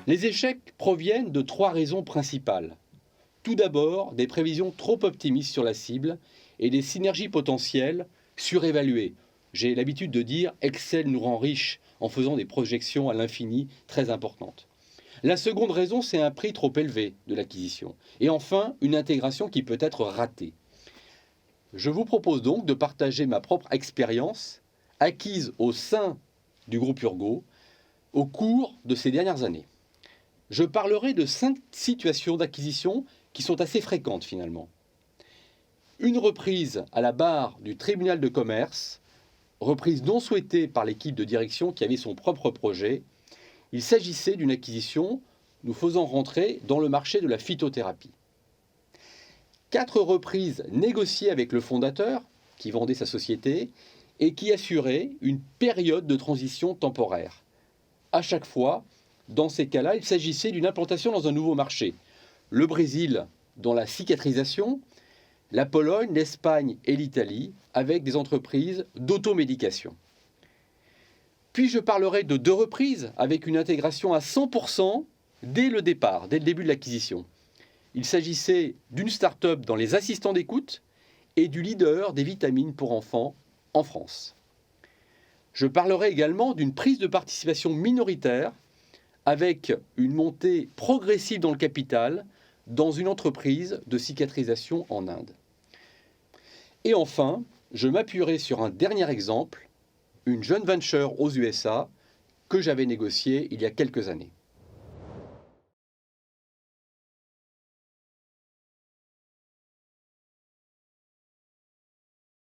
Les échecs proviennent de trois raisons principales. Tout d'abord, des prévisions trop optimistes sur la cible et des synergies potentielles surévaluées. J'ai l'habitude de dire Excel nous rend riches en faisant des projections à l'infini très importantes. La seconde raison, c'est un prix trop élevé de l'acquisition. Et enfin, une intégration qui peut être ratée. Je vous propose donc de partager ma propre expérience acquise au sein du groupe Urgo au cours de ces dernières années. Je parlerai de 5 situations d'acquisition qui sont assez fréquentes finalement. Une reprise à la barre du tribunal de commerce, reprise non souhaitée par l'équipe de direction qui avait son propre projet. Il s'agissait d'une acquisition nous faisant rentrer dans le marché de la phytothérapie. 4 reprises négociées avec le fondateur qui vendait sa société et qui assurait une période de transition temporaire. À chaque fois, dans ces cas-là, il s'agissait d'une implantation dans un nouveau marché. Le Brésil dans la cicatrisation, la Pologne, l'Espagne et l'Italie avec des entreprises d'automédication. Puis je parlerai de 2 reprises avec une intégration à 100% dès le départ, dès le début de l'acquisition. Il s'agissait d'une start-up dans les assistants d'écoute et du leader des vitamines pour enfants en France. Je parlerai également d'une prise de participation minoritaire avec une montée progressive dans le capital dans une entreprise de cicatrisation en Inde. Et enfin, je m'appuierai sur un dernier exemple, une joint venture aux USA que j'avais négociée il y a quelques années.